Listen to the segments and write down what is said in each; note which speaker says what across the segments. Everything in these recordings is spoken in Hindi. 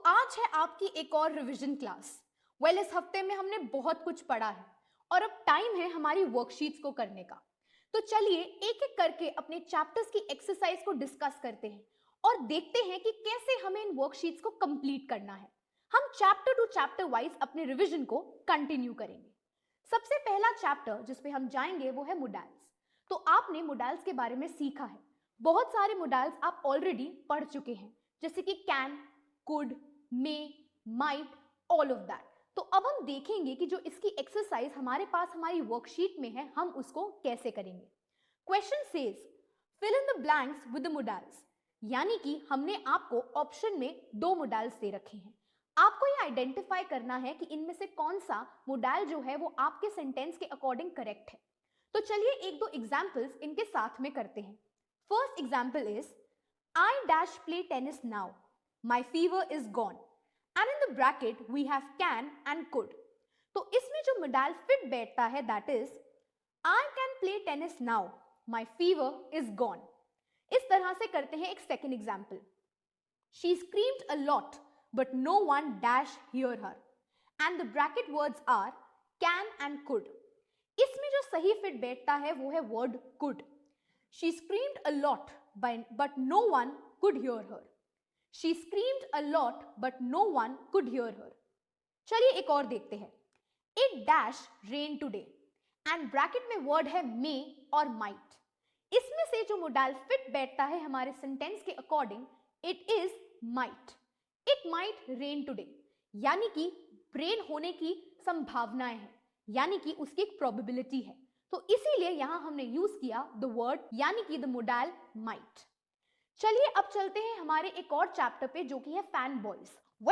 Speaker 1: आज है आपकी एक और रिवीजन क्लास। इस हफ्ते में हमने बहुत कुछ पढ़ा है और अब टाइम है हमारी वर्कशीट्स को करने का। तो चलिए एक एक करके अपने चैप्टर्स की एक्सरसाइज को डिस्कस करते हैं और देखते हैं कि कैसे हमें इन वर्कशीट्स को कंप्लीट करना है। हम चैप्टर टू चैप्टर वाइज अपने रिवीजन को कंटिन्यू करेंगे। सबसे पहला चैप्टर जिस पे हम जाएंगे वो है मोडाल्स। तो आपने मोडाल्स के बारे में सीखा है, बहुत सारे मोडाल्स आप ऑलरेडी पढ़ चुके हैं, जैसे कि can, could, may, might, all of that. तो अब हम देखेंगे कि जो इसकी एक्सरसाइज हमारे पास हमारी वर्कशीट में है हम उसको कैसे करेंगे। Question says fill in the blanks with the modals, यानी कि हमने आपको ऑप्शन में दो मोडाल्स दे रखे हैं। आपको ये आइडेंटिफाई करना है कि इनमें से कौन सा मोडाल जो है वो आपके सेंटेंस के अकॉर्डिंग करेक्ट है। तो चलिए एक दो एग्जांपल्स इनके साथ में करते हैं। First example is I dash play tennis now, my fever is gone, and in the bracket we have can and could। तो इसमें जो modal fit बैठता है that is I can play tennis now, my fever is gone। इस तरह से करते हैं एक second example। She screamed a lot but no one dash hear her, and the bracket words are can and could। इसमें जो सही fit बैठता है वो है word could। She screamed a lot but no one could hear her। She screamed a lot but no one could hear her। चलिए एक और देखते हैं। It dash rain today and bracket में word है may और might। इसमें से जो मोडाल फिट बैठता है हमारे सेंटेंस के according it is might। It might rain today, यानी कि रेन होने की संभावनाएं हैं, यानी कि उसकी एक प्रोबेबिलिटी है। तो इसीलिए यहां हमने यूज किया द वर्ड यानी कि द मोडाल might। चलिए अब चलते हैं हमारे एक और चैप्टर पे जो कि है फैन बॉयज।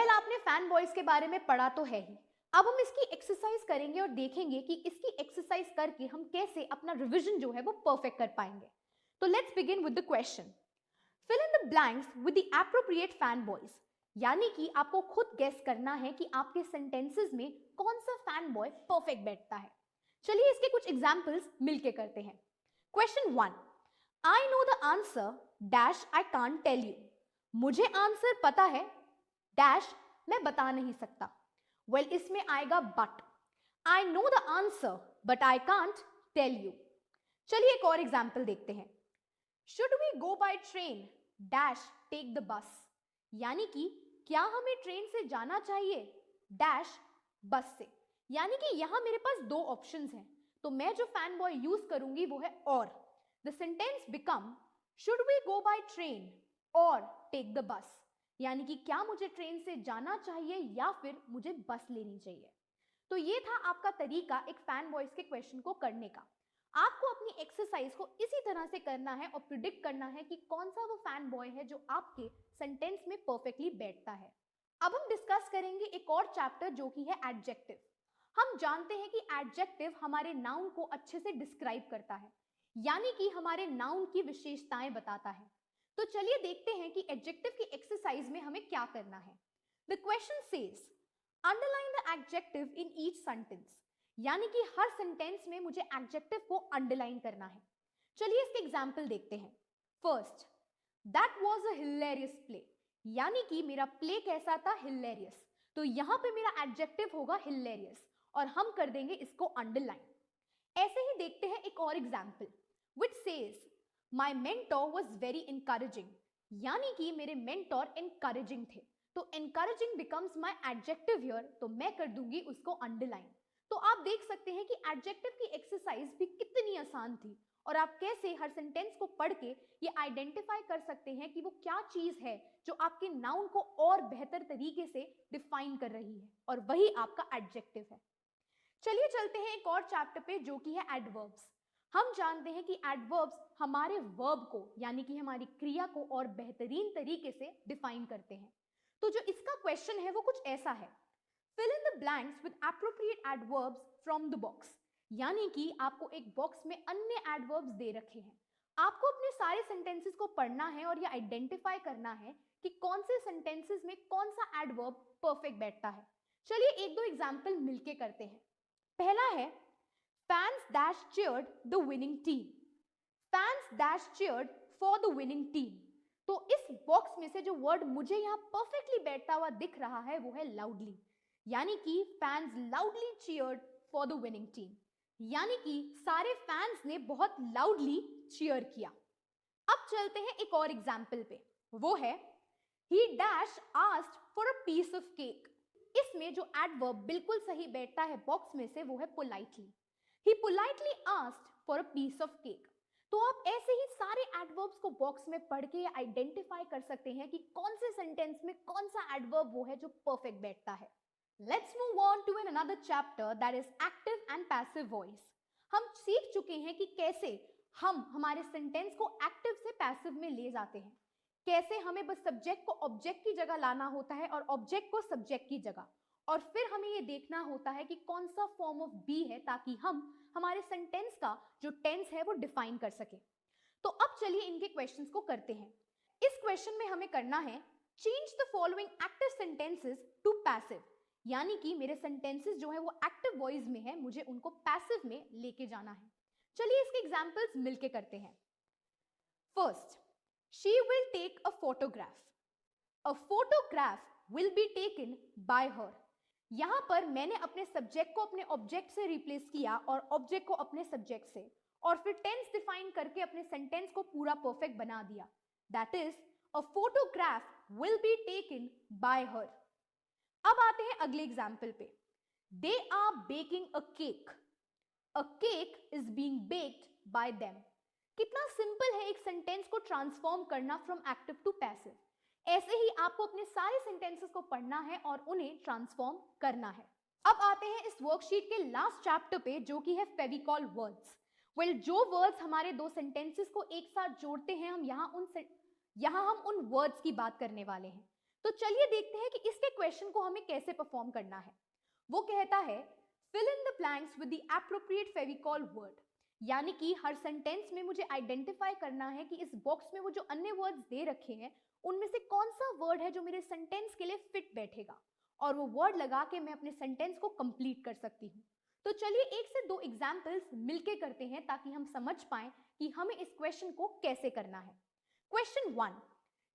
Speaker 1: आपने फैन बॉयज के बारे में पढ़ा तो है ही। अब हम इसकी एक्सरसाइज करेंगे और देखेंगे कि इसकी एक्सरसाइज करके हम कैसे अपना रिवीजन जो है वो परफेक्ट कर पाएंगे। तो let's begin with the question. Fill in the blanks with the appropriate fanboys, यानी कि आपको खुद गेस करना है कि आपके सेंटेंसेस में कौन सा फैन बॉय परफेक्ट बैठता है। चलिए इसके कुछ एग्जाम्पल्स मिलके करते हैं। Question 1, I know the answer dash I can't tell you. मुझे आंसर पता है डैश मैं बता नहीं सकता। इसमें आएगा but. I know the answer but I can't tell you. चलिए एक और एग्जाम्पल देखते हैं। Should we go by train dash take the bus, यानी कि क्या हमें ट्रेन से जाना चाहिए डैश बस से। यानी कि यहां मेरे पास दो ऑप्शंस हैं, तो मैं जो फैन बॉय यूज करूंगी वो है और। The sentence become should we go by train और टेक द बस, यानी कि क्या मुझे ट्रेन से जाना चाहिए या फिर मुझे बस लेनी चाहिए। तो ये था आपका तरीका एक फैन बॉयज के क्वेश्चन को करने का। आपको अपनी एक्सरसाइज को इसी तरह से करना है और प्रिडिक्ट करना है कि कौन सा वो फैन बॉय है जो आपके सेंटेंस में परफेक्टली बैठता है। अब हम डिस्कस करेंगे एक और चैप्टर जो कि है एडजेक्टिव। हम जानते हैं कि एडजेक्टिव हमारे नाउन को अच्छे से डिस्क्राइब करता है, यानी कि हमारे नाउन की विशेषताएं बताता है। तो चलिए देखते हैं कि एडजेक्टिव की एक्सरसाइज में हमें क्या करना है। The question says underline the adjective in each sentence, यानी कि हर सेंटेंस में मुझे एडजेक्टिव को अंडरलाइन करना है। चलिए इसके एग्जांपल देखते हैं। First, that was a hilarious play, यानी कि मेरा प्ले कैसा था, हिलेरियस। तो यहां पे मेरा एडजेक्टिव होगा हिलेरियस और हम कर देंगे इसको अंडरलाइन। ऐसे ही देखते हैं एक और example which says my mentor was very encouraging, यानी कि मेरे मेंटर एनकरेजिंग थे। तो encouraging becomes my adjective here, तो मैं कर दूंगी उसको अंडरलाइन। तो आप देख सकते हैं कि एडजेक्टिव की एक्सरसाइज भी कितनी आसान थी और आप कैसे हर सेंटेंस को पढ़ के ये आइडेंटिफाई कर सकते हैं कि वो क्या चीज है जो आपके नाउन को और बेहतर तरीके से डिफाइन कर रही है, और वही आपका एडजेक्टिव है। चलिए चलते हैं एक और चैप्टर पे जो कि है एडवर्ब्स। हम जानते हैं कि एडवर्ब्स हमारे वर्ब को यानी कि हमारी क्रिया को और बेहतरीन तरीके से डिफाइन करते हैं। तो जो इसका क्वेश्चन है वो कुछ ऐसा है, fill in the blanks with appropriate adverbs from the box, यानी कि आपको एक बॉक्स में अन्य एडवर्ब्स दे रखे हैं। आपको अपने सारे सेंटेंसेस को पढ़ना है और ये आइडेंटिफाई करना है कि कौन से सेंटेंसेस में कौन सा एडवर्ब परफेक्ट बैठता है। चलिए एक दो एग्जाम्पल मिलके करते हैं। पहला है fans dash cheered the winning team। fans dash cheered for the winning team। तो इस बॉक्स में से जो वर्ड मुझे यहाँ परफेक्टली बैठता हुआ दिख रहा है वो है लाउडली, यानी कि fans loudly cheered for the winning team, यानी कि सारे फैंस ने बहुत लाउडली चीयर किया। अब चलते हैं एक और एग्जाम्पल पे, वो है he dash asked for a piece of cake. इसमें जो एडवर्ब बिल्कुल सही बैठता है बॉक्स में से वो है politely. He politely asked for a piece of cake. तो आप ऐसे ही सारे एडवर्ब्स को बॉक्स में पढ़ के आइडेंटिफाई कर सकते हैं कि कौन से सेंटेंस में कौन सा एडवर्ब वो है जो परफेक्ट बैठता है। Let's move on to an another chapter that is active and passive voice. हम सीख चुके हैं कि कैसे हम हमारे सेंटेंस को एक्टिव से पैसिव में ले जाते हैं, कैसे हमें बस सब्जेक्ट को ऑब्जेक्ट की जगह लाना होता है और ऑब्जेक्ट को सब्जेक्ट की जगह, और फिर हमें ये देखना होता है कि कौन सा फॉर्म ऑफ बी है ताकि हम हमारे सेंटेंस का जो टेंस है वो डिफाइन कर सके। तो अब चलिए इनके क्वेश्चंस को करते हैं। इस क्वेश्चन में हमें करना है change the following active sentences to passive, यानी कि मेरे सेंटेंसेस जो है वो एक्टिव वॉइस में है, मुझे उनको पैसिव में लेके जाना है। चलिए इसके एग्जांपल्स मिलके करते हैं। First, she will take a photograph. A photograph will be taken by her. यहां पर मैंने अपने सब्जेक्ट को अपने ऑब्जेक्ट से रिप्लेस किया और ऑब्जेक्ट को अपने सब्जेक्ट से, और फिर टेंस डिफाइन करके अपने सेंटेंस को पूरा परफेक्ट बना दिया। That is a photograph will be taken by her. अब आते हैं अगले एग्जाम्पल पे। They are baking a cake. A cake is being baked by them. कितना सिंपल है एक सेंटेंस को ट्रांसफॉर्म करना फ्रॉम एक्टिव टू पैसिव। ऐसे ही आपको अपने सारे सेंटेंसेस को पढ़ना है और उन्हें ट्रांसफॉर्म करना है। अब आते हैं इस वर्कशीट के लास्ट चैप्टर पे जो कि है फेविकॉल वर्ड्स। जो वर्ड्स हमारे दो सेंटेंसेस को एक साथ जोड़ते हैं, हम यहाँ हम उन वर्ड्स की बात करने वाले हैं। तो चलिए देखते हैं कि इसके क्वेश्चन को हमें कैसे परफॉर्म करना है। वो कहता है fill in the blanks with the appropriate Fevicol word, यानी कि हर सेंटेंस में मुझे आइडेंटिफाई करना है कि इस बॉक्स में वो जो अन्य वर्ड्स दे रखे हैं उनमें से कौन सा वर्ड है जो मेरे सेंटेंस के लिए फिट बैठेगा, और वो वर्ड लगा के मैं अपने सेंटेंस को कंप्लीट कर सकती हूँ। तो चलिए एक से दो एग्जाम्पल्स मिलके करते हैं ताकि हम समझ पाएं कि हमें इस क्वेश्चन को कैसे करना है। Question 1,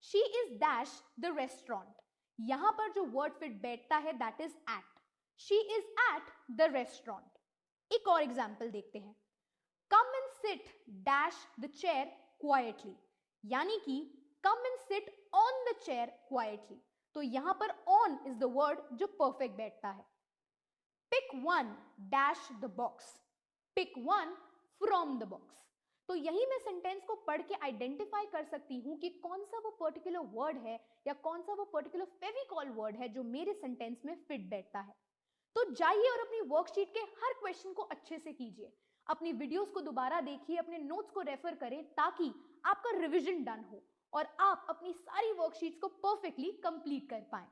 Speaker 1: she is dash the restaurant. यहां पर जो वर्ड फिट बैठता है that is at. She is at the restaurant. एक और एग्जाम्पल देखते हैं। Come and sit dash the chair quietly, यानी कि come and sit on the chair quietly। तो यहां पर on is the word जो perfect बैठता है। Pick one dash the box, pick one from the box। तो यही मैं सेंटेंस को पढ़ के आइडेंटिफाई कर सकती हूं कि कौन सा वो पर्टिकुलर वर्ड है या कौन सा वो पर्टिकुलर फेविकॉल वर्ड है जो मेरे सेंटेंस में फिट बैठता है। तो जाइए और अपनी वर्कशीट के हर क्वेश्चन को अच्छे से कीजिए, अपनी वीडियोस को दोबारा देखिए, अपने नोट्स को रेफर करें ताकि आपका रिवीजन डन हो और आप अपनी सारी वर्कशीट्स को परफेक्टली कंप्लीट कर पाएं।